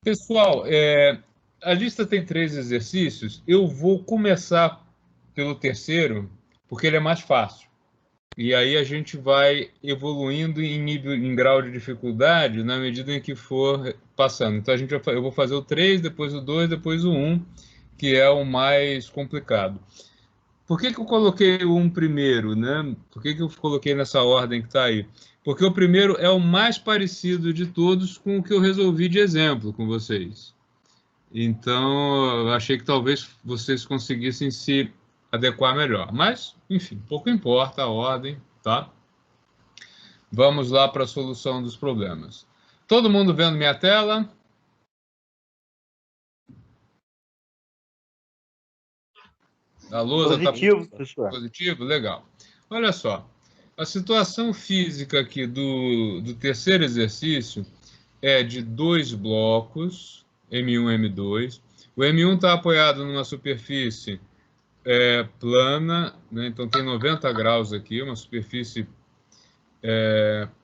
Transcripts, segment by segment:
Pessoal, a lista tem 3 exercícios. Eu vou começar pelo terceiro, porque ele é mais fácil. E aí a gente vai evoluindo em grau de dificuldade na medida em que for passando. Então eu vou fazer o 3, depois o 2, depois o 1, que é o mais complicado. Por que eu coloquei o 1 primeiro, né? Por que eu coloquei nessa ordem que está aí? Porque o primeiro é o mais parecido de todos com o que eu resolvi de exemplo com vocês. Então, eu achei que talvez vocês conseguissem se adequar melhor. Mas, enfim, pouco importa a ordem, tá? Vamos lá para a solução dos problemas. Todo mundo vendo minha tela? A lousa está Positivo, professor. positivo? Legal. Olha só, a situação física aqui do terceiro exercício é de 2 blocos, M1 e M2. O M1 está apoiado numa superfície plana, né? Então tem 90 graus aqui, uma superfície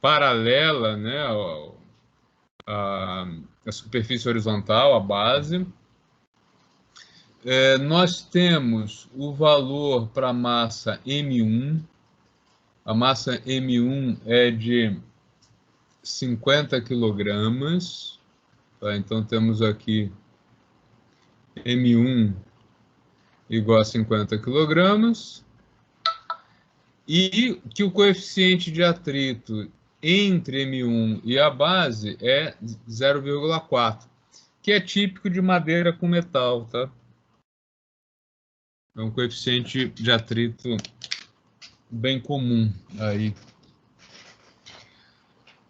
paralela, né, à superfície horizontal, à base. Nós temos o valor para a massa M1. A massa M1 é de 50 quilogramas. Tá? Então temos aqui M1 igual a 50 quilogramas. E que o coeficiente de atrito entre M1 e a base é 0,4, que é típico de madeira com metal, tá? É um coeficiente de atrito bem comum aí.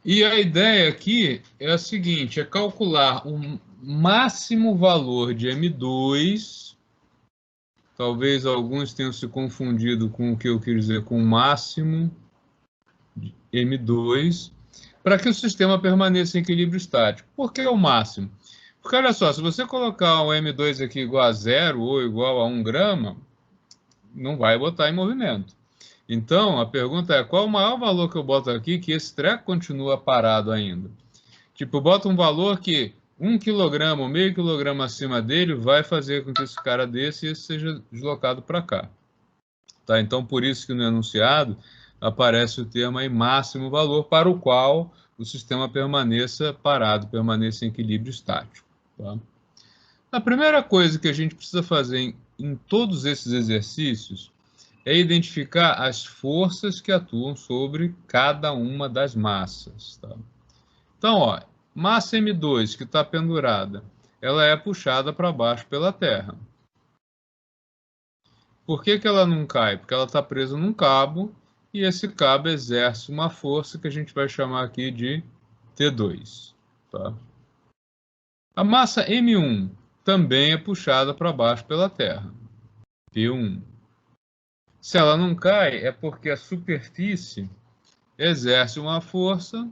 E a ideia aqui é a seguinte, é calcular o máximo valor de M2. Talvez alguns tenham se confundido com o que eu quis dizer com o máximo de M2, para que o sistema permaneça em equilíbrio estático. Por que o máximo? Porque, olha só, se você colocar o M2 aqui igual a 0 ou igual a 1 grama, não vai botar em movimento. Então, a pergunta é, qual o maior valor que eu boto aqui que esse treco continua parado ainda? Tipo, eu boto um valor que 1 quilograma ou meio quilograma acima dele vai fazer com que esse cara desça e esse seja deslocado para cá. Tá? Então, por isso que no enunciado aparece o termo aí máximo valor para o qual o sistema permaneça parado, permaneça em equilíbrio estático. Tá? A primeira coisa que a gente precisa fazer em todos esses exercícios é identificar as forças que atuam sobre cada uma das massas. Tá? Então, ó, massa M2 que está pendurada, ela é puxada para baixo pela Terra. Por que ela não cai? Porque ela está presa num cabo e esse cabo exerce uma força que a gente vai chamar aqui de T2. Tá? A massa M1 também é puxada para baixo pela Terra, P1. Se ela não cai, é porque a superfície exerce uma força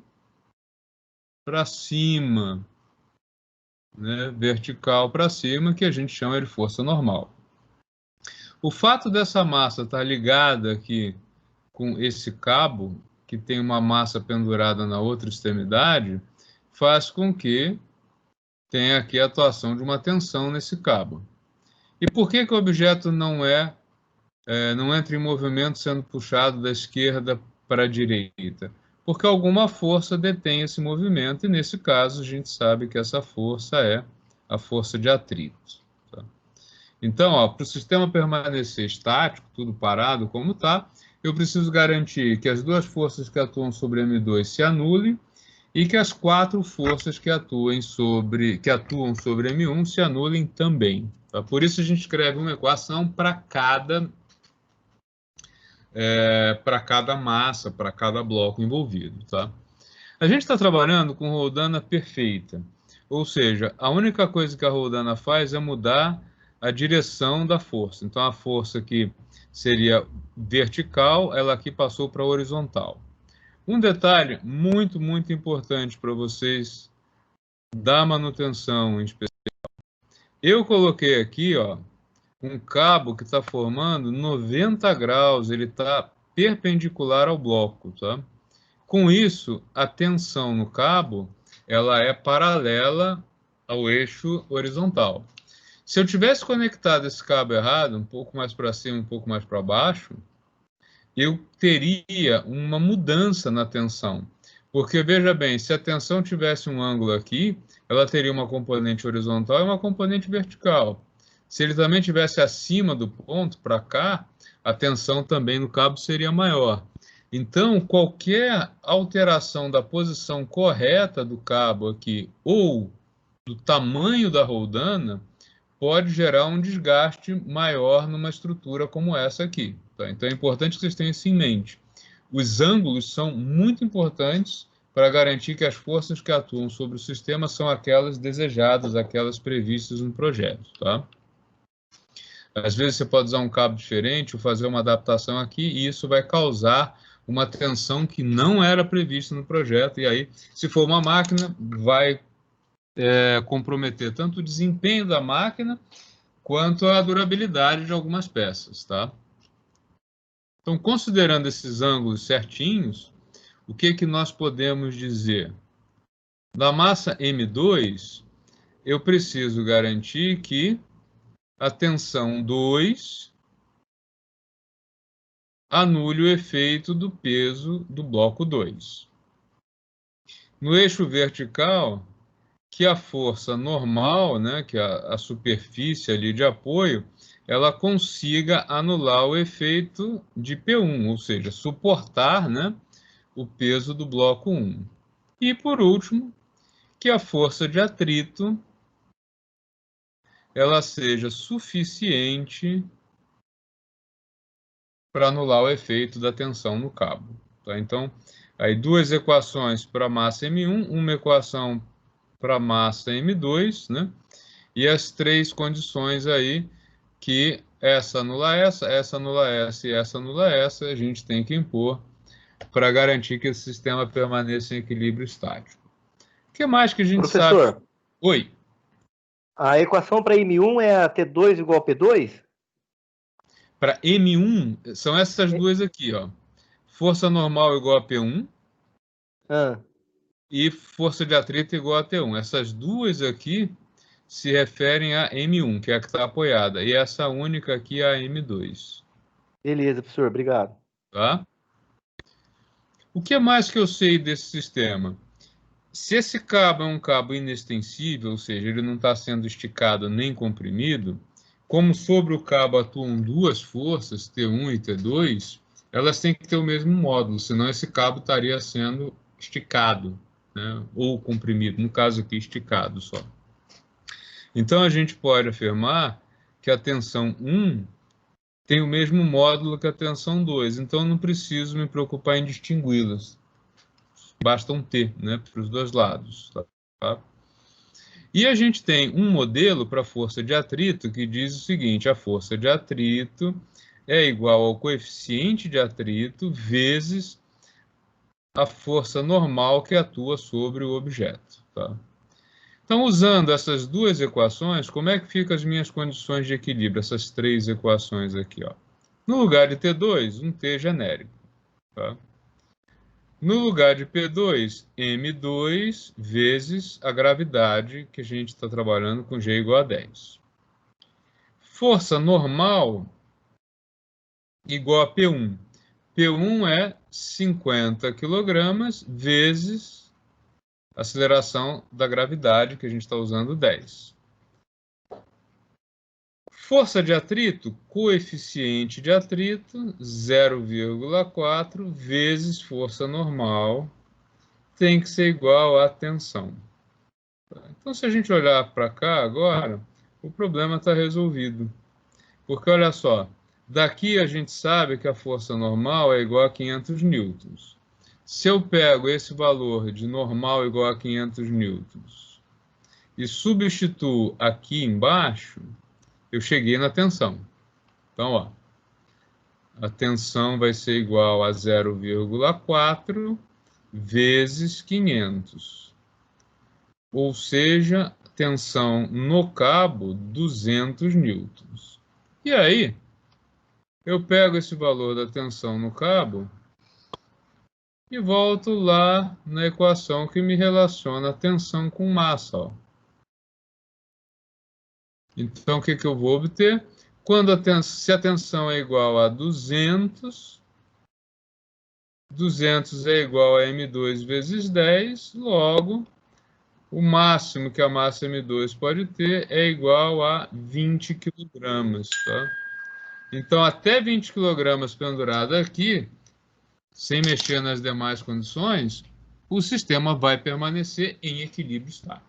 para cima, né, vertical para cima, que a gente chama de força normal. O fato dessa massa estar ligada aqui com esse cabo, que tem uma massa pendurada na outra extremidade, faz com que tenha aqui a atuação de uma tensão nesse cabo. E por que o objeto não entra em movimento sendo puxado da esquerda para a direita? Porque alguma força detém esse movimento, e nesse caso a gente sabe que essa força é a força de atrito. Tá? Então, para o sistema permanecer estático, tudo parado como está, eu preciso garantir que as duas forças que atuam sobre M2 se anulem e que as 4 forças que atuam sobre M1 se anulem também. Tá? Por isso a gente escreve uma equação para cada massa, para cada bloco envolvido. Tá? A gente está trabalhando com roldana perfeita, ou seja, a única coisa que a roldana faz é mudar a direção da força. Então, a força que seria vertical, ela aqui passou para horizontal. Um detalhe muito, muito importante para vocês da manutenção em especial. Eu coloquei aqui, ó, um cabo que está formando 90 graus, ele está perpendicular ao bloco, tá? Com isso, a tensão no cabo, ela é paralela ao eixo horizontal. Se eu tivesse conectado esse cabo errado, um pouco mais para cima, um pouco mais para baixo, eu teria uma mudança na tensão. Porque, veja bem, se a tensão tivesse um ângulo aqui, ela teria uma componente horizontal e uma componente vertical. Se ele também tivesse acima do ponto, para cá, a tensão também no cabo seria maior. Então, qualquer alteração da posição correta do cabo aqui, ou do tamanho da roldana, pode gerar um desgaste maior numa estrutura como essa aqui. Tá? Então é importante que vocês tenham isso em mente. Os ângulos são muito importantes para garantir que as forças que atuam sobre o sistema são aquelas desejadas, aquelas previstas no projeto. Tá? Às vezes você pode usar um cabo diferente ou fazer uma adaptação aqui e isso vai causar uma tensão que não era prevista no projeto. E aí, se for uma máquina, vai comprometer tanto o desempenho da máquina quanto à durabilidade de algumas peças, tá? Então, considerando esses ângulos certinhos, o que que nós podemos dizer? Da massa M2, eu preciso garantir que a tensão 2 anule o efeito do peso do bloco 2. No eixo vertical, que a força normal, né, que a superfície ali de apoio, ela consiga anular o efeito de P1, ou seja, suportar, né, o peso do bloco 1. E, por último, que a força de atrito ela seja suficiente para anular o efeito da tensão no cabo. Tá? Então, aí duas equações para massa M1, uma equação para massa M2, né? E as três condições aí que essa anula essa anula essa e essa anula essa, a gente tem que impor para garantir que esse sistema permaneça em equilíbrio estático. O que mais que a gente sabe? Professor, Oi. a equação para M1 é a T2 igual a P2? Para M1, são essas duas aqui, ó. Força normal igual a P1 Ah, e força de atrito igual a T1. Essas duas aqui se referem a M1, que é a que está apoiada, e essa única aqui é a M2. beleza, professor, obrigado. Tá? O que mais que eu sei desse sistema? Se esse cabo é um cabo inextensível, ou seja, ele não está sendo esticado nem comprimido, como sobre o cabo atuam duas forças, T1 e T2, elas têm que ter o mesmo módulo, senão esse cabo estaria sendo esticado, né? Ou comprimido, no caso aqui, esticado só. Então, a gente pode afirmar que a tensão 1 tem o mesmo módulo que a tensão 2, então eu não preciso me preocupar em distingui-las. Basta um T, né, para os dois lados. Tá? E a gente tem um modelo para a força de atrito que diz o seguinte: a força de atrito é igual ao coeficiente de atrito vezes a força normal que atua sobre o objeto. Tá? Então, usando essas duas equações, como é que ficam as minhas condições de equilíbrio? Essas três equações aqui. Ó. No lugar de T2, um T genérico. Tá? No lugar de P2, M2 vezes a gravidade, que a gente está trabalhando com G igual a 10. Força normal igual a P1. P1 é 50 kg vezes a aceleração da gravidade, que a gente está usando 10. Força de atrito, coeficiente de atrito, 0,4 vezes força normal, tem que ser igual à tensão. Então, se a gente olhar para cá agora, o problema está resolvido. Porque, olha só, daqui a gente sabe que a força normal é igual a 500 newtons. Se eu pego esse valor de normal igual a 500 newtons e substituo aqui embaixo, eu cheguei na tensão. Então, ó, a tensão vai ser igual a 0,4 vezes 500. Ou seja, tensão no cabo, 200 newtons. E aí, eu pego esse valor da tensão no cabo e volto lá na equação que me relaciona a tensão com massa. Ó. Então, o que eu vou obter? Se a tensão é igual a 200, 200 é igual a M2 vezes 10, logo, o máximo que a massa M2 pode ter é igual a 20 kg, tá? Então, até 20 kg pendurado aqui, sem mexer nas demais condições, o sistema vai permanecer em equilíbrio estático.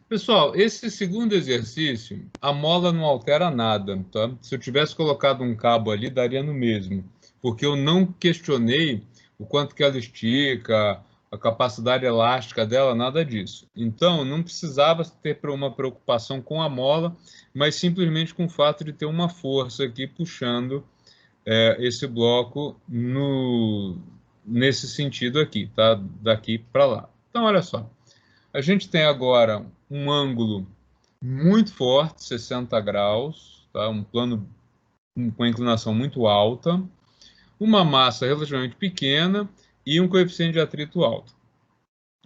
Pessoal, esse segundo exercício, a mola não altera nada, tá? Se eu tivesse colocado um cabo ali, daria no mesmo, porque eu não questionei o quanto que ela estica, a capacidade elástica dela, nada disso. Então, não precisava ter uma preocupação com a mola, mas simplesmente com o fato de ter uma força aqui puxando esse bloco nesse sentido aqui, tá? Daqui para lá. Então, olha só. A gente tem agora um ângulo muito forte, 60 graus, tá? Um plano com inclinação muito alta, uma massa relativamente pequena e um coeficiente de atrito alto.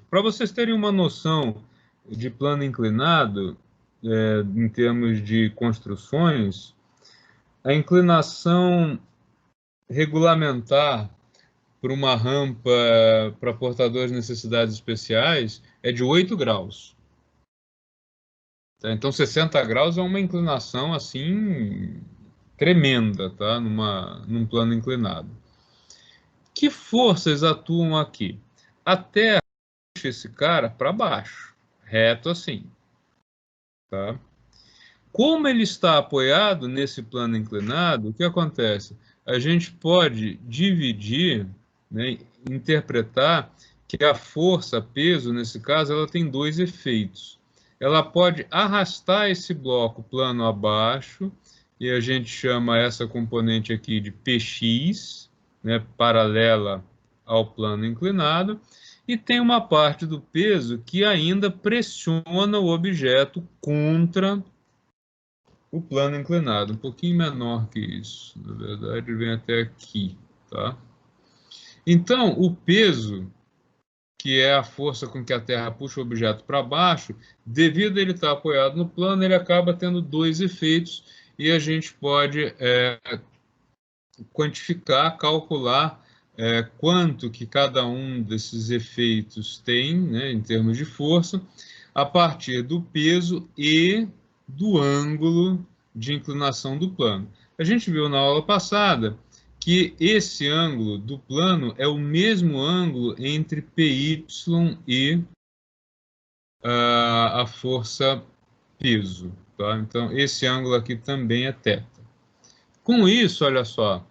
Para vocês terem uma noção de plano inclinado, em termos de construções, a inclinação regulamentar para uma rampa para portadores de necessidades especiais é de 8 graus. Então, 60 graus é uma inclinação assim tremenda, tá? Num plano inclinado. Que forças atuam aqui? A Terra puxa esse cara para baixo, reto assim, tá? Como ele está apoiado nesse plano inclinado, o que acontece? A gente pode dividir, né, interpretar que a força, peso, nesse caso, ela tem dois efeitos. Ela pode arrastar esse bloco plano abaixo, e a gente chama essa componente aqui de Px, né, paralela ao plano inclinado, e tem uma parte do peso que ainda pressiona o objeto contra o plano inclinado, um pouquinho menor que isso. Na verdade, vem até aqui, tá? Então, o peso, que é a força com que a Terra puxa o objeto para baixo, devido a ele estar apoiado no plano, ele acaba tendo dois efeitos e a gente pode quantificar, calcular quanto que cada um desses efeitos tem, né, em termos de força, a partir do peso e do ângulo de inclinação do plano. A gente viu na aula passada que esse ângulo do plano é o mesmo ângulo entre PY e a força peso, tá? Então, esse ângulo aqui também é θ. Com isso, olha só,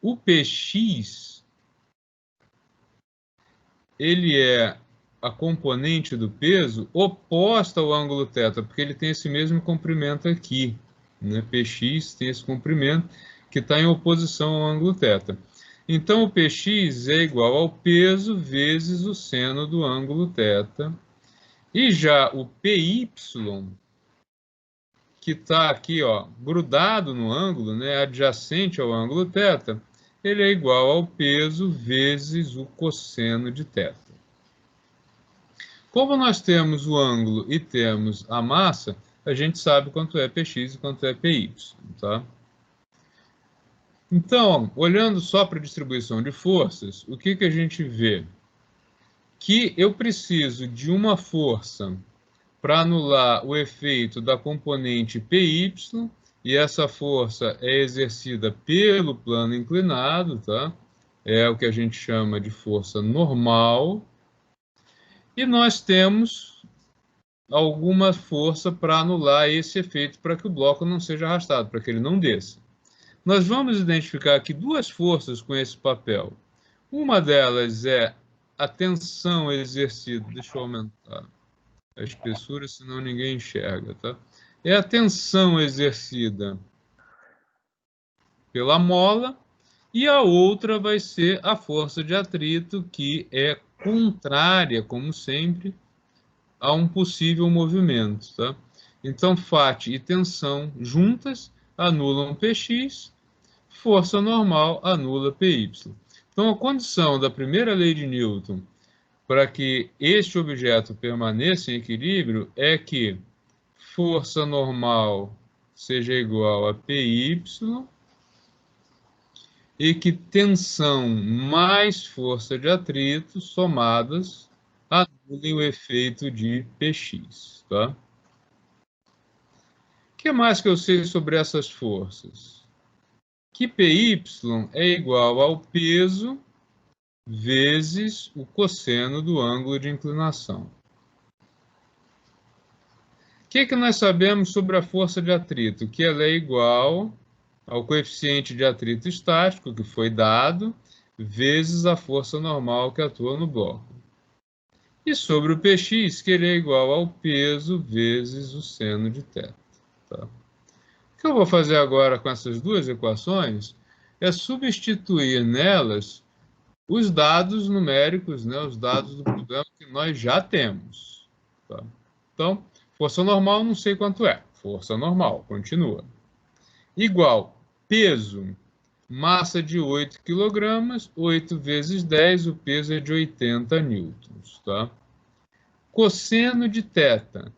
o Px, ele é a componente do peso oposta ao ângulo θ, porque ele tem esse mesmo comprimento aqui, né? Px tem esse comprimento que está em oposição ao ângulo θ. Então, o Px é igual ao peso vezes o seno do ângulo θ. E já o Py, que está aqui, ó, grudado no ângulo, né, adjacente ao ângulo θ, ele é igual ao peso vezes o cosseno de θ. Como nós temos o ângulo e temos a massa, a gente sabe quanto é Px e quanto é Py, tá? Então, olhando só para a distribuição de forças, o que a gente vê? Que eu preciso de uma força para anular o efeito da componente Py, e essa força é exercida pelo plano inclinado, tá? É o que a gente chama de força normal. E nós temos alguma força para anular esse efeito para que o bloco não seja arrastado, para que ele não desça. Nós vamos identificar aqui duas forças com esse papel. Uma delas é a tensão exercida. Deixa eu aumentar a espessura, senão ninguém enxerga, tá? É a tensão exercida pela mola, e a outra vai ser a força de atrito, que é contrária, como sempre, a um possível movimento, tá? Então, Φ e tensão juntas anulam Px, força normal anula Py. Então, a condição da primeira lei de Newton para que este objeto permaneça em equilíbrio é que força normal seja igual a PY e que tensão mais força de atrito somadas anulem o efeito de Px, tá? O que mais que eu sei sobre essas forças? Que Py é igual ao peso vezes o cosseno do ângulo de inclinação. O que nós sabemos sobre a força de atrito? Que ela é igual ao coeficiente de atrito estático, que foi dado, vezes a força normal que atua no bloco. E sobre o Px, que ele é igual ao peso vezes o seno de θ. Tá? O que eu vou fazer agora com essas duas equações é substituir nelas os dados numéricos, né, os dados do problema que nós já temos. Tá? Então, força normal não sei quanto é. Força normal, continua. Igual peso, massa de 8 kg, 8 vezes 10, o peso é de 80 newtons. Tá? Cosseno de θ.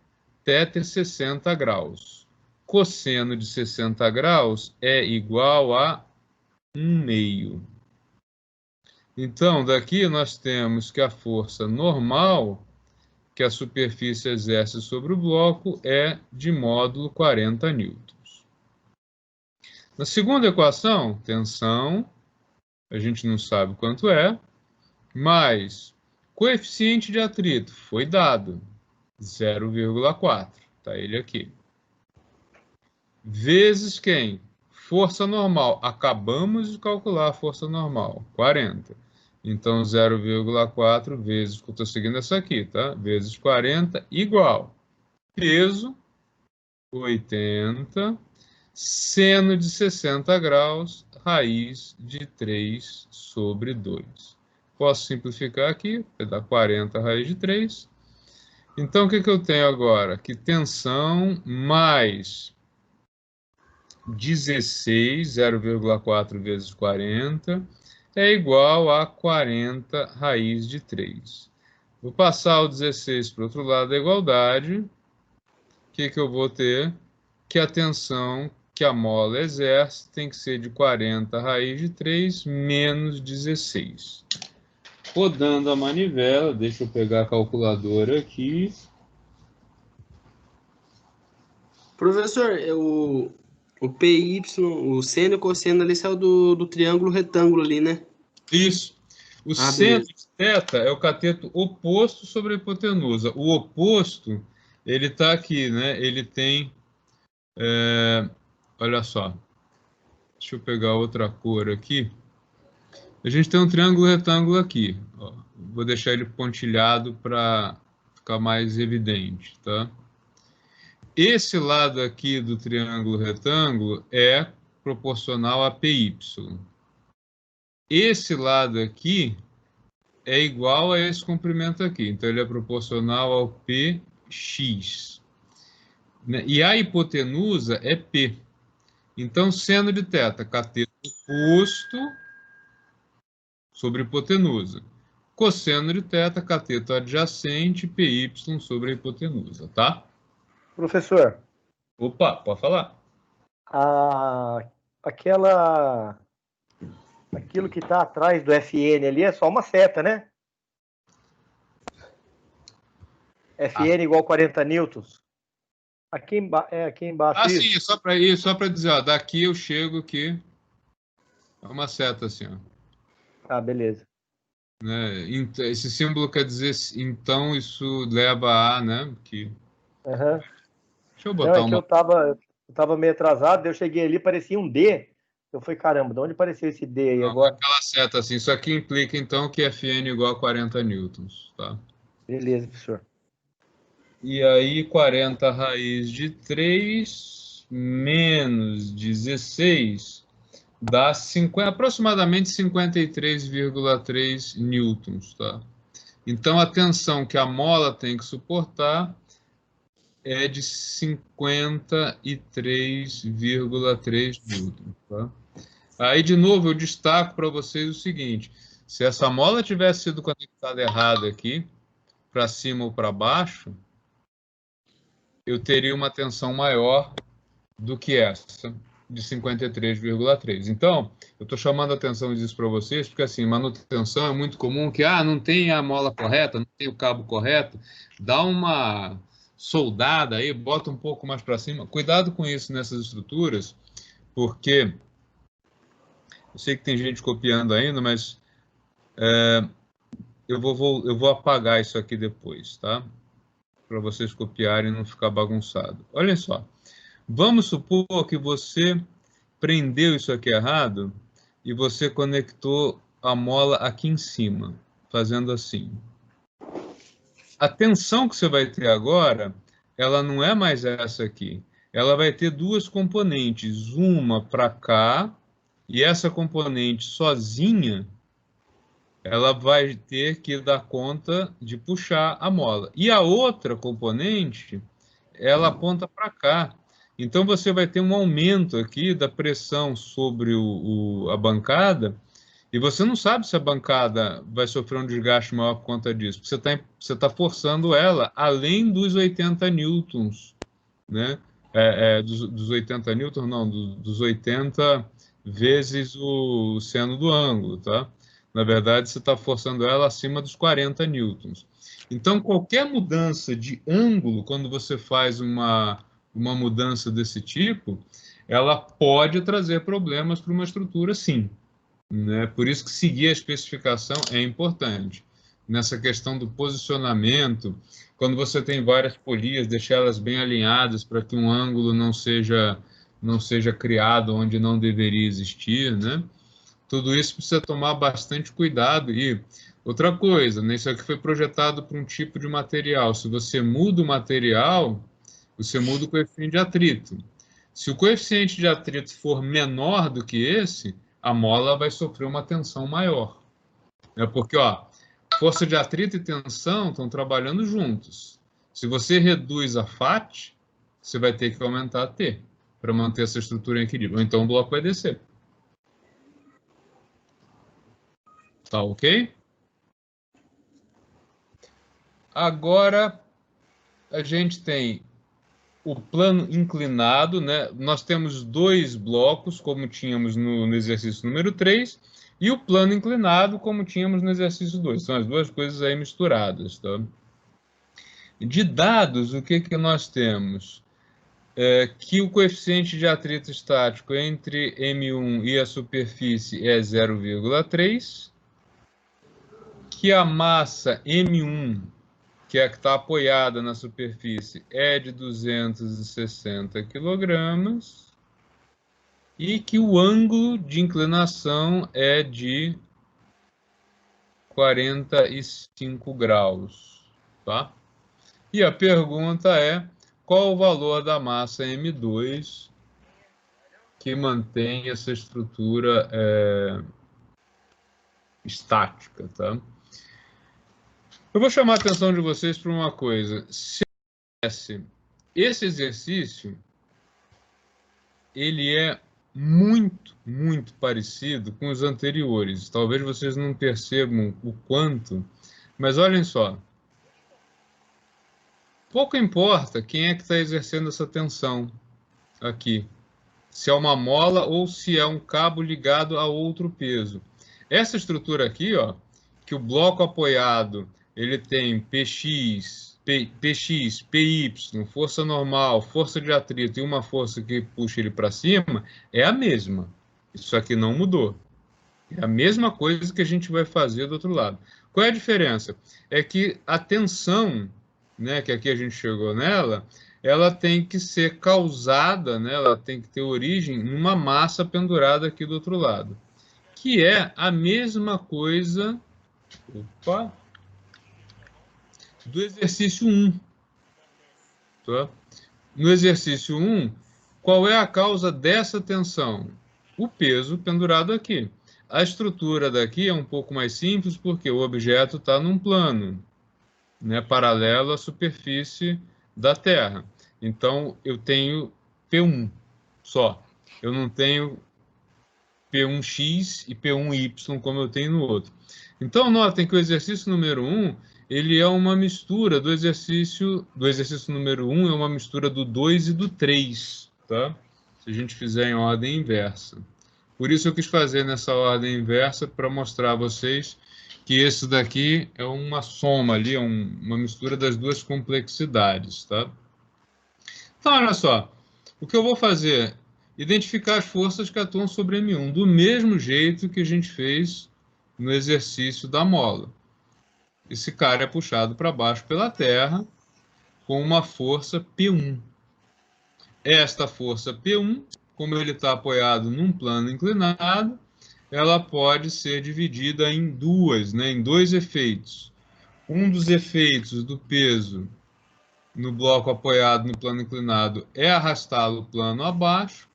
Θ é 60 graus. Cosseno de 60 graus é igual a 1/2. Então, daqui nós temos que a força normal que a superfície exerce sobre o bloco é de módulo 40 newtons. Na segunda equação, tensão, a gente não sabe quanto é, mas coeficiente de atrito foi dado, 0,4, está ele aqui. Vezes quem? Força normal, acabamos de calcular a força normal, 40. Então, 0,4 vezes, eu estou seguindo essa aqui, tá? Vezes 40, igual. Peso, 80. Seno de 60 graus, raiz de 3 sobre 2. Posso simplificar aqui, vai dar 40 raiz de 3. Então, o que eu tenho agora? Que tensão mais 16, 0,4 vezes 40, é igual a 40 raiz de 3. Vou passar o 16 para o outro lado da igualdade. O que eu vou ter? Que a tensão que a mola exerce tem que ser de 40 raiz de 3 menos 16. Rodando a manivela, deixa eu pegar a calculadora aqui. Professor, o PY, o seno e o cosseno ali saiu do triângulo retângulo ali, né? Isso. O seno de θ é o cateto oposto sobre a hipotenusa. O oposto, ele está aqui, né? Ele tem... olha só. Deixa eu pegar outra cor aqui. A gente tem um triângulo retângulo aqui. Ó. Vou deixar ele pontilhado para ficar mais evidente, tá? Esse lado aqui do triângulo retângulo é proporcional a PY. Esse lado aqui é igual a esse comprimento aqui. Então, ele é proporcional ao PX. E a hipotenusa é P. Então, seno de θ, cateto oposto sobre hipotenusa. Cosseno de θ, cateto adjacente, PY sobre a hipotenusa, tá? Professor. Opa, pode falar. Aquilo que está atrás do FN ali é só uma seta, né? FN igual 40 newtons. Aqui embaixo. Ah, sim, só para dizer, ó, daqui eu chego que é uma seta assim, ó. Ah, beleza. Né? Esse símbolo quer dizer, então isso leva a, né? Que... Uhum. Deixa eu botar uma... eu tava meio atrasado, eu cheguei ali, parecia um D. Eu falei, caramba, de onde apareceu esse D aí agora? Aquela seta assim, isso aqui implica então que Fn igual a 40 newtons, tá? Beleza, professor. E aí 40 raiz de 3 menos 16 dá aproximadamente 53,3 newtons, tá? Então a tensão que a mola tem que suportar é de 53,3 newtons, tá? Aí, de novo, eu destaco para vocês o seguinte: se essa mola tivesse sido conectada errada aqui, para cima ou para baixo, eu teria uma tensão maior do que essa, de 53,3. Então, eu estou chamando a atenção disso para vocês, porque assim, manutenção é muito comum que não tem a mola correta, não tem o cabo correto, dá uma soldada aí, bota um pouco mais para cima. Cuidado com isso nessas estruturas, porque eu sei que tem gente copiando ainda, mas eu vou apagar isso aqui depois, tá? Para vocês copiarem e não ficar bagunçado. Olha só. Vamos supor que você prendeu isso aqui errado e você conectou a mola aqui em cima, fazendo assim. A tensão que você vai ter agora, ela não é mais essa aqui. Ela vai ter duas componentes, uma para cá, e essa componente sozinha, ela vai ter que dar conta de puxar a mola. E a outra componente, ela aponta para cá. Então, você vai ter um aumento aqui da pressão sobre a bancada, e você não sabe se a bancada vai sofrer um desgaste maior por conta disso. Você tá forçando ela além dos 80 newtons, né? Dos 80 newtons, não, dos 80 vezes o seno do ângulo, tá? Na verdade, você está forçando ela acima dos 40 newtons. Então, qualquer mudança de ângulo, quando você faz uma mudança desse tipo, ela pode trazer problemas para uma estrutura, sim, né? Por isso que seguir a especificação é importante. Nessa questão do posicionamento, quando você tem várias polias, deixar elas bem alinhadas para que um ângulo não seja criado onde não deveria existir, né? Tudo isso precisa tomar bastante cuidado. E outra coisa, né? Isso aqui foi projetado para um tipo de material. Se você muda o material, você muda o coeficiente de atrito. Se o coeficiente de atrito for menor do que esse, a mola vai sofrer uma tensão maior. Porque, força de atrito e tensão estão trabalhando juntos. Se você reduz a FAT, você vai ter que aumentar a T para manter essa estrutura em equilíbrio. Ou então o bloco vai descer. Tá ok? Agora, a gente tem o plano inclinado, né? Nós temos dois blocos, como tínhamos no exercício número 3, e o plano inclinado, como tínhamos no exercício 2. São as duas coisas aí misturadas, tá? De dados, o que nós temos? Que o coeficiente de atrito estático entre M1 e a superfície é 0,3, que a massa M1, que é a que está apoiada na superfície, é de 260 kg, e que o ângulo de inclinação é de 45 graus, tá? E a pergunta é, qual o valor da massa M2 que mantém essa estrutura estática, tá? Eu vou chamar a atenção de vocês para uma coisa. Se esse exercício, ele é muito, muito parecido com os anteriores. Talvez vocês não percebam o quanto, mas olhem só. Pouco importa quem é que está exercendo essa tensão aqui. Se é uma mola ou se é um cabo ligado a outro peso. Essa estrutura aqui, que o bloco apoiado, ele tem PX, PY, força normal, força de atrito e uma força que puxa ele para cima, é a mesma. Isso aqui não mudou. É a mesma coisa que a gente vai fazer do outro lado. Qual é a diferença? É que a tensão, né, que aqui a gente chegou nela, ela tem que ser causada, né, ela tem que ter origem numa massa pendurada aqui do outro lado, que é a mesma coisa do exercício 1. Tá? No exercício 1, qual é a causa dessa tensão? O peso pendurado aqui. A estrutura daqui é um pouco mais simples porque o objeto está num plano, né, paralelo à superfície da Terra. Então, eu tenho P1 só. Eu não tenho P1x e P1y como eu tenho no outro. Então, notem que o exercício número 1, ele é uma mistura do exercício número 1, é uma mistura do 2 e do 3, tá? Se a gente fizer em ordem inversa. Por isso eu quis fazer nessa ordem inversa, para mostrar a vocês que esse daqui é uma soma ali, é uma mistura das duas complexidades, tá? Então, olha só, o que eu vou fazer? Identificar as forças que atuam sobre M1, do mesmo jeito que a gente fez no exercício da mola. Esse cara é puxado para baixo pela Terra com uma força P1. Esta força P1, como ele está apoiado num plano inclinado, ela pode ser dividida em duas, né, em dois efeitos. Um dos efeitos do peso no bloco apoiado no plano inclinado é arrastá-lo plano abaixo.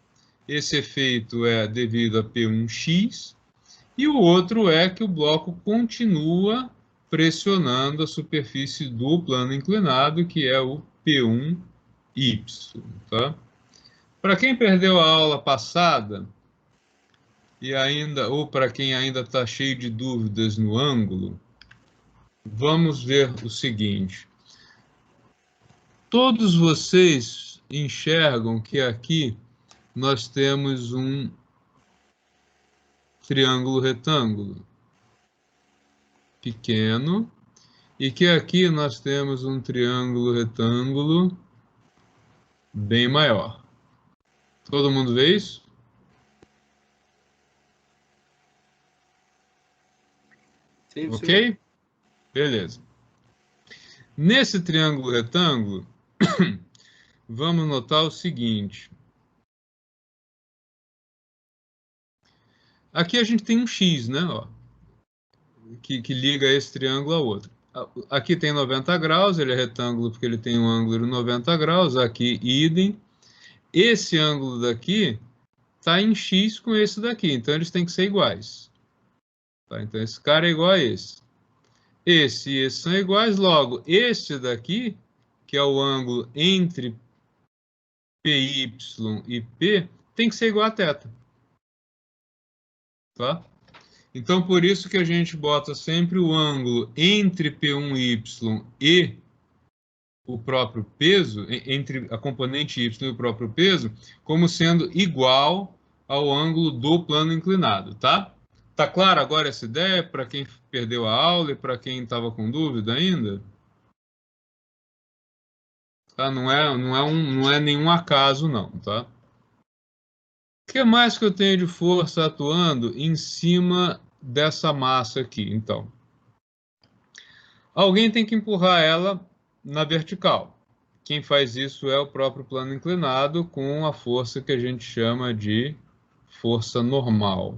Esse efeito é devido a P1x. E o outro é que o bloco continua pressionando a superfície do plano inclinado, que é o P1y. Tá? Para quem perdeu a aula passada, ou para quem ainda está cheio de dúvidas no ângulo, vamos ver o seguinte. Todos vocês enxergam que aqui nós temos um triângulo retângulo pequeno e que aqui nós temos um triângulo retângulo bem maior. Todo mundo vê isso? Sim, Ok? Beleza. Nesse triângulo retângulo, vamos notar o seguinte. Aqui a gente tem um X, né? Ó, que liga esse triângulo ao outro. Aqui tem 90 graus, ele é retângulo porque ele tem um ângulo de 90 graus. Aqui, idem. Esse ângulo daqui está em X com esse daqui, então eles têm que ser iguais. Tá? Então esse cara é igual a esse. Esse e esse são iguais, logo, este daqui, que é o ângulo entre PY e P, tem que ser igual a θ. Tá? Então, por isso que a gente bota sempre o ângulo entre P1y e o próprio peso, entre a componente y e o próprio peso, como sendo igual ao ângulo do plano inclinado, tá? Tá claro agora essa ideia para quem perdeu a aula e para quem estava com dúvida ainda? Tá? Não é nenhum acaso não, tá? O que mais que eu tenho de força atuando em cima dessa massa aqui, então? Alguém tem que empurrar ela na vertical. Quem faz isso é o próprio plano inclinado com a força que a gente chama de força normal,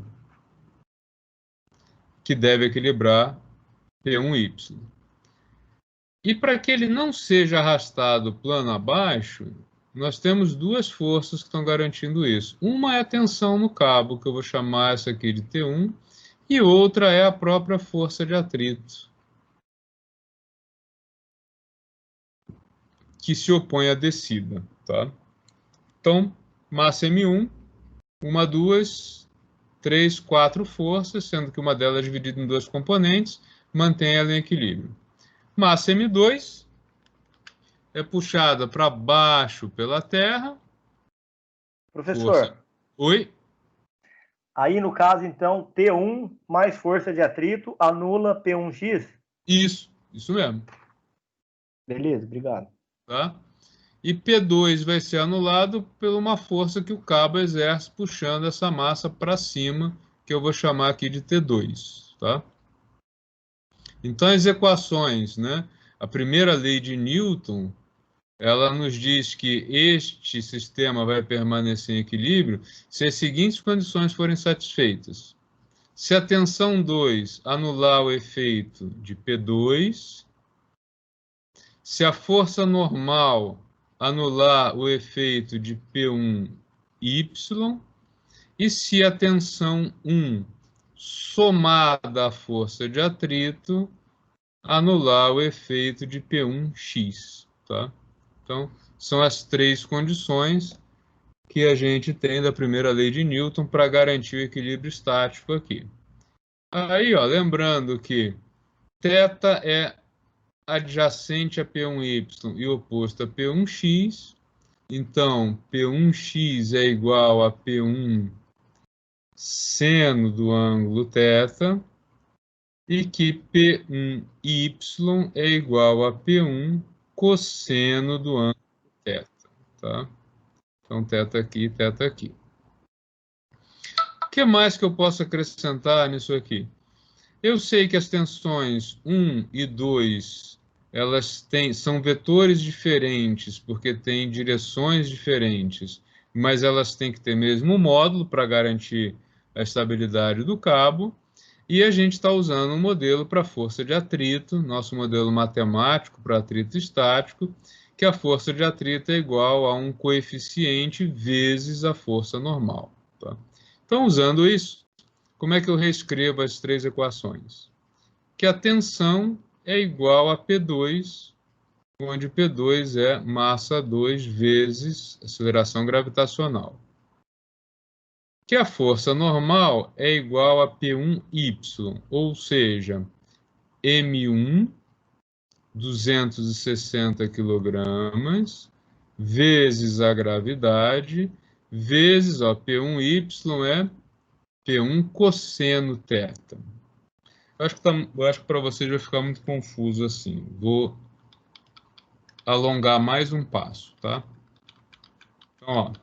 que deve equilibrar P1y. E para que ele não seja arrastado plano abaixo, nós temos duas forças que estão garantindo isso. Uma é a tensão no cabo, que eu vou chamar essa aqui de T1, e outra é a própria força de atrito, que se opõe à descida. Tá? Então, massa M1, uma, duas, três, quatro forças, sendo que uma delas é dividida em duas componentes, mantém ela em equilíbrio. Massa M2 é puxada para baixo pela Terra. Professor. Força. Oi? Aí, no caso, então, T1 mais força de atrito anula P1x? Isso mesmo. Beleza, obrigado. Tá? E P2 vai ser anulado por uma força que o cabo exerce puxando essa massa para cima, que eu vou chamar aqui de T2. Tá? Então, as equações, né? A primeira lei de Newton, ela nos diz que este sistema vai permanecer em equilíbrio se as seguintes condições forem satisfeitas. Se a tensão 2 anular o efeito de P2, se a força normal anular o efeito de P1y, e se a tensão 1 somada à força de atrito anular o efeito de P1x. Tá? Então, são as três condições que a gente tem da primeira lei de Newton para garantir o equilíbrio estático aqui. Aí, ó, lembrando que θ é adjacente a P1Y e oposto a P1X. Então, P1X é igual a P1 seno do ângulo θ, e que P1Y é igual a P1 cosseno do ângulo θ. Tá? Então, θ aqui, θ aqui. O que mais que eu posso acrescentar nisso aqui? Eu sei que as tensões 1 e 2, elas são vetores diferentes, porque têm direções diferentes, mas elas têm que ter mesmo módulo para garantir a estabilidade do cabo. E a gente está usando um modelo para força de atrito, nosso modelo matemático para atrito estático, que a força de atrito é igual a um coeficiente vezes a força normal. Tá? Então, usando isso, como é que eu reescrevo as três equações? Que a tensão é igual a P2, onde P2 é massa 2 vezes aceleração gravitacional. Que a força normal é igual a P1Y, ou seja, M1, 260 kg, vezes a gravidade, vezes, ó, P1Y é P1 cosseno θ. Eu acho que para vocês vai ficar muito confuso assim. Vou alongar mais um passo, tá? Então, ó,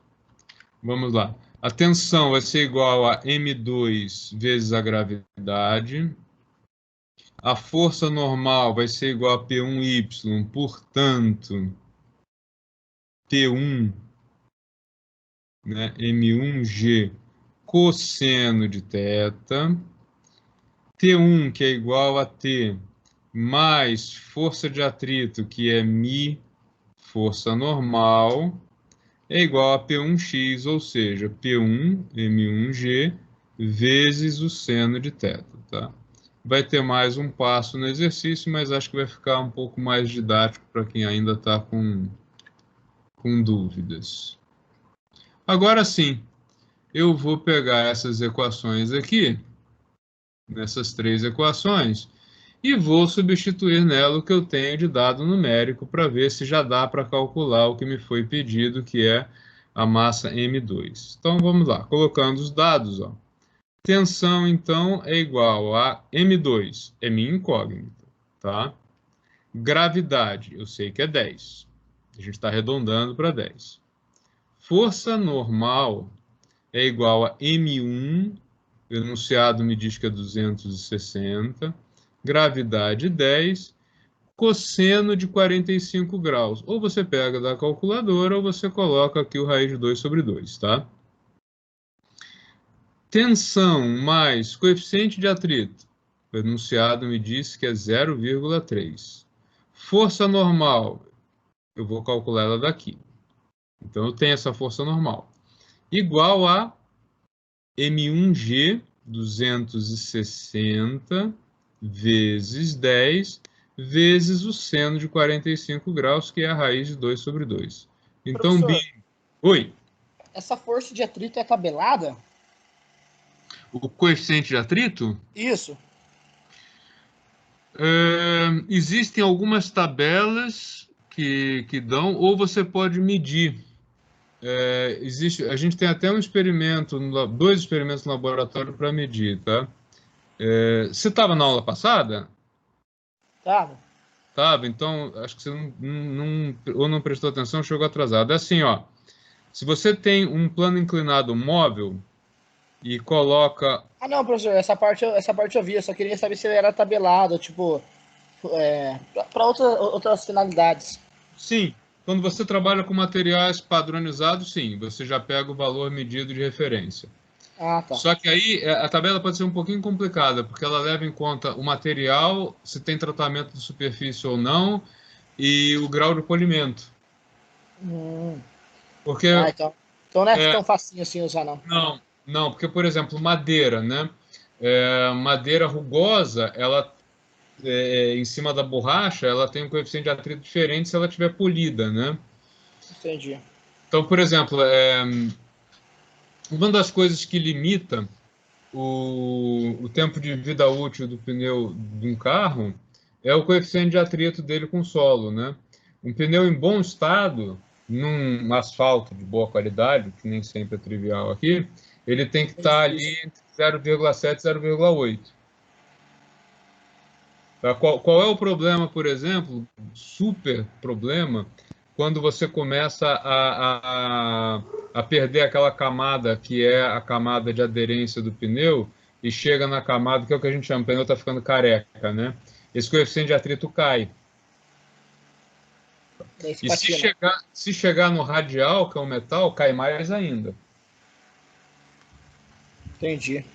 vamos lá. A tensão vai ser igual a M2 vezes a gravidade. A força normal vai ser igual a P1Y, portanto, P1, né, M1G cosseno de θ. T1, que é igual a T, mais força de atrito, que é μ, força normal, é igual a P1x, ou seja, P1, M1G, vezes o seno de θ. Tá? Vai ter mais um passo no exercício, mas acho que vai ficar um pouco mais didático para quem ainda está com dúvidas. Agora sim, eu vou pegar essas equações aqui, nessas três equações, e vou substituir nela o que eu tenho de dado numérico para ver se já dá para calcular o que me foi pedido, que é a massa M2. Então, vamos lá, colocando os dados. Ó. Tensão, então, é igual a M2, é minha incógnita. Tá? Gravidade, eu sei que é 10. A gente está arredondando para 10. Força normal é igual a M1, o enunciado me diz que é 260, gravidade 10, cosseno de 45 graus. Ou você pega da calculadora, ou você coloca aqui o raiz de 2 sobre 2, tá? Tensão mais coeficiente de atrito. O enunciado me diz que é 0,3. Força normal, eu vou calcular ela daqui. Então, eu tenho essa força normal. Igual a M1G, 260, vezes 10, vezes o seno de 45 graus, que é a raiz de 2 sobre 2. Então, oi. Essa força de atrito é tabelada? O coeficiente de atrito? Isso. Existem algumas tabelas que dão, ou você pode medir. A gente tem até um experimento, 2 experimentos no laboratório para medir, tá? Você estava na aula passada? Tava. Tava, então acho que você ou não prestou atenção ou chegou atrasado. É assim, ó. Se você tem um plano inclinado móvel e coloca... Ah, não, professor, essa parte eu vi, eu só queria saber se era tabelado, tipo, para outras finalidades. Sim, quando você trabalha com materiais padronizados, sim, você já pega o valor medido de referência. Ah, tá. Só que aí a tabela pode ser um pouquinho complicada, porque ela leva em conta o material, se tem tratamento de superfície ou não, e o grau de polimento. Porque... então não é tão facinho assim usar, não. Não, porque, por exemplo, madeira, né? Madeira rugosa, ela, em cima da borracha, ela tem um coeficiente de atrito diferente se ela estiver polida, né? Entendi. Então, por exemplo, uma das coisas que limita o tempo de vida útil do pneu de um carro é o coeficiente de atrito dele com o solo, né? Um pneu em bom estado, num asfalto de boa qualidade, que nem sempre é trivial aqui, ele tem que estar ali entre 0,7 e 0,8. Tá? Qual é o problema, por exemplo, super problema, quando você começa a perder aquela camada que é a camada de aderência do pneu e chega na camada, que é o que a gente chama, o pneu está ficando careca, né? Esse coeficiente de atrito cai. E se chegar no radial, que é o metal, cai mais ainda. Entendi.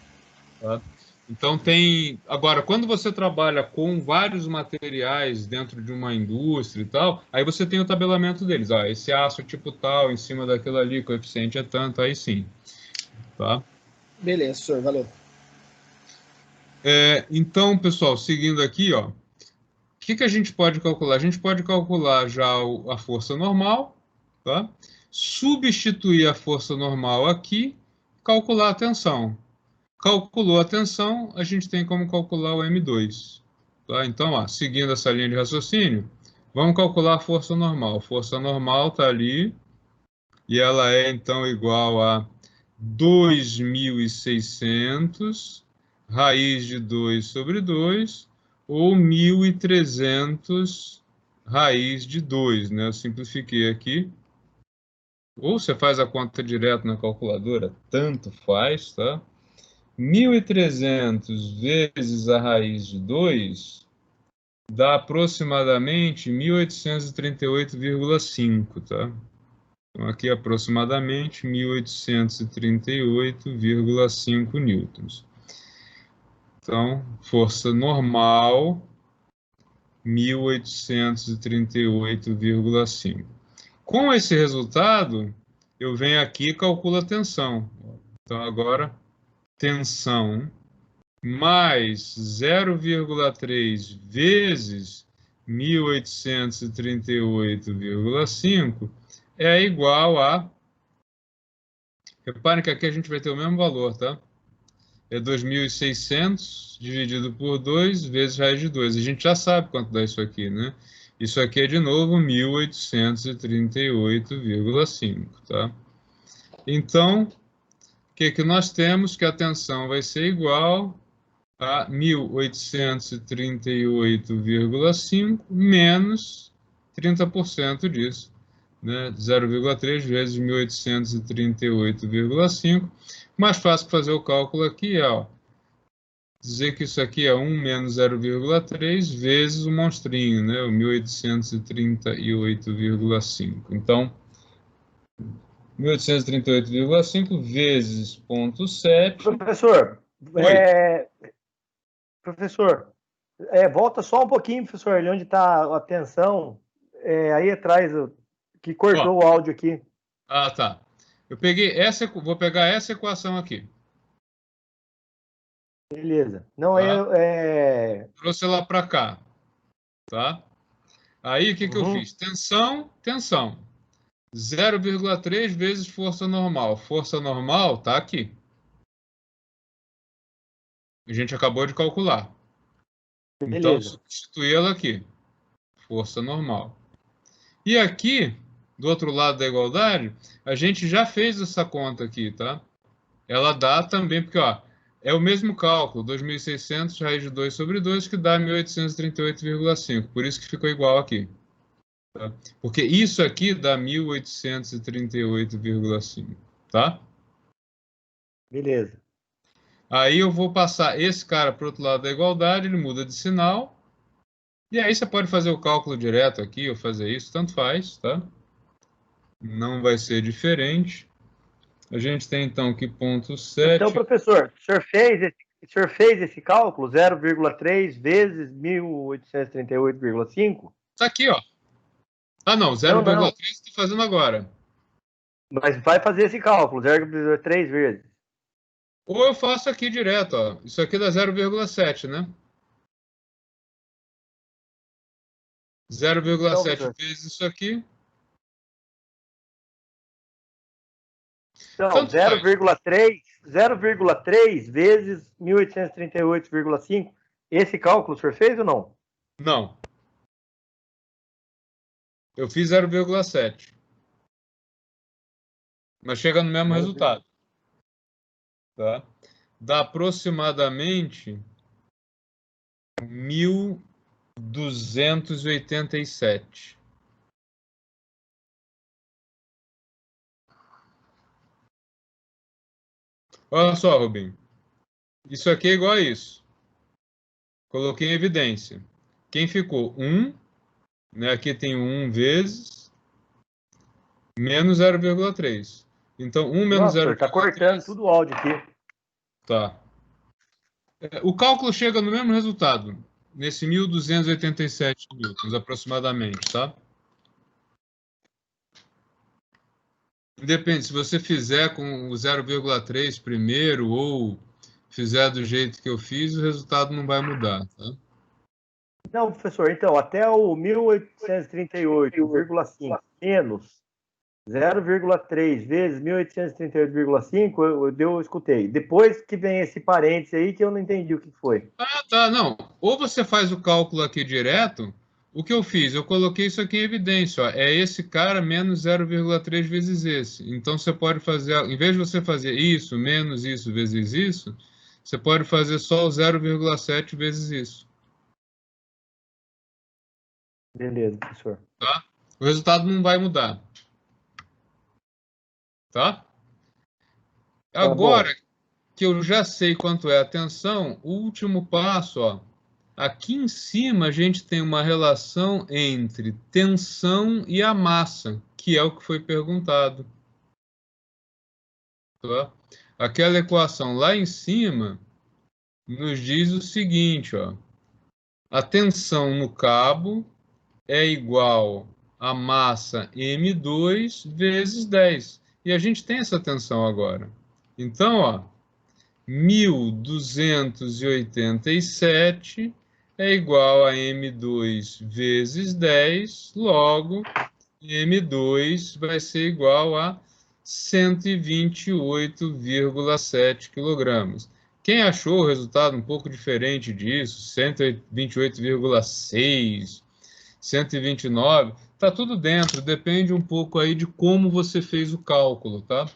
Tá? Então tem... Agora, quando você trabalha com vários materiais dentro de uma indústria e tal, aí você tem o tabelamento deles. Ó, esse aço tipo tal, em cima daquilo ali, o coeficiente é tanto, aí sim. Tá? Beleza, senhor, valeu. Então, pessoal, seguindo aqui, ó, o que a gente pode calcular? A gente pode calcular já a força normal, tá? Substituir a força normal aqui, calcular a tensão. Calculou a tensão, a gente tem como calcular o M2. Tá? Então, ó, seguindo essa linha de raciocínio, vamos calcular a força normal. A força normal está ali, e ela é, então, igual a 2.600 raiz de 2 sobre 2, ou 1.300 raiz de 2, né? Eu simplifiquei aqui. Ou você faz a conta direto na calculadora, tanto faz, tá? 1.300 vezes a raiz de 2 dá aproximadamente 1838,5, tá? Então, aqui aproximadamente 1838,5 newtons. Então, força normal, 1838,5. Com esse resultado, eu venho aqui e calculo a tensão. Então, agora, tensão mais 0,3 vezes 1838,5 é igual a... Reparem que aqui a gente vai ter o mesmo valor, tá? É 2.600 dividido por 2 vezes raiz de 2. A gente já sabe quanto dá isso aqui, né? Isso aqui é, de novo, 1838,5, tá? Então, o que nós temos? Que a tensão vai ser igual a 1.838,5 menos 30% disso, né? 0,3 vezes 1.838,5. Mais fácil fazer o cálculo aqui, ó. Dizer que isso aqui é 1 menos 0,3 vezes o monstrinho, né? O 1.838,5. Então, 1.838,5 vezes 0,7. Professor, professor, volta só um pouquinho, professor, ali onde está a tensão, aí atrás, que cortou o áudio aqui. Ah, tá. Eu peguei essa, vou pegar essa equação aqui. Beleza. Não, tá? Trouxe ela para cá, tá? Aí, o que eu fiz? Tensão, tensão. 0,3 vezes força normal. Força normal tá aqui. A gente acabou de calcular. Então, Beleza. substituí ela aqui. Força normal. E aqui, do outro lado da igualdade, a gente já fez essa conta aqui, tá? Ela dá também, porque, ó, é o mesmo cálculo, 2.600 raiz de 2 sobre 2, que dá 1.838,5. Por isso que ficou igual aqui. Tá? Porque isso aqui dá 1.838,5. Tá? Beleza. Aí eu vou passar esse cara para o outro lado da igualdade, ele muda de sinal. E aí você pode fazer o cálculo direto aqui, ou fazer isso, tanto faz, tá? Não vai ser diferente. A gente tem, então, que ponto 7... Então, professor, o senhor fez esse cálculo, 0,3 vezes 1.838,5? Tá aqui, ó. Ah, não, 0,3 estou fazendo agora. Mas vai fazer esse cálculo, 0,3 vezes. Ou eu faço aqui direto, ó. Isso aqui dá 0,7, né? 0,7 vezes isso aqui. Então, 0,3 vezes 1.838,5. Esse cálculo o senhor fez ou não? Não. Eu fiz 0,7. Mas chega no mesmo resultado. Tá? Dá aproximadamente 1.287. Olha só, Rubinho. Isso aqui é igual a isso. Coloquei em evidência. Quem ficou? 1, né? Aqui tem 1 vezes menos 0,3. Então, 1 menos 0,3... Nossa, tá cortando tudo o áudio aqui. Tá. O cálculo chega no mesmo resultado, nesse 1.287 newtons, aproximadamente, tá? Depende, se você fizer com o 0,3 primeiro ou fizer do jeito que eu fiz, o resultado não vai mudar, tá? Não, professor, então, até o 1838,5 menos 0,3 vezes 1838,5, eu escutei. Depois que vem esse parênteses aí que eu não entendi o que foi. Ah, tá, não. Ou você faz o cálculo aqui direto, o que eu fiz? Eu coloquei isso aqui em evidência, ó. É esse cara menos 0,3 vezes esse. Então, você pode fazer, em vez de você fazer isso, menos isso, vezes isso, você pode fazer só o 0,7 vezes isso. Beleza, professor. Tá? O resultado não vai mudar. Tá? Agora que eu já sei quanto é a tensão, o último passo, ó. Aqui em cima a gente tem uma relação entre tensão e a massa, que é o que foi perguntado. Tá? Aquela equação lá em cima nos diz o seguinte, ó. A tensão no cabo é igual a massa M2 vezes 10. E a gente tem essa tensão agora. Então, ó, 1.287 é igual a M2 vezes 10, logo, M2 vai ser igual a 128,7 kg. Quem achou o resultado um pouco diferente disso, 128,6, 129, tá tudo dentro, depende um pouco aí de como você fez o cálculo, tá?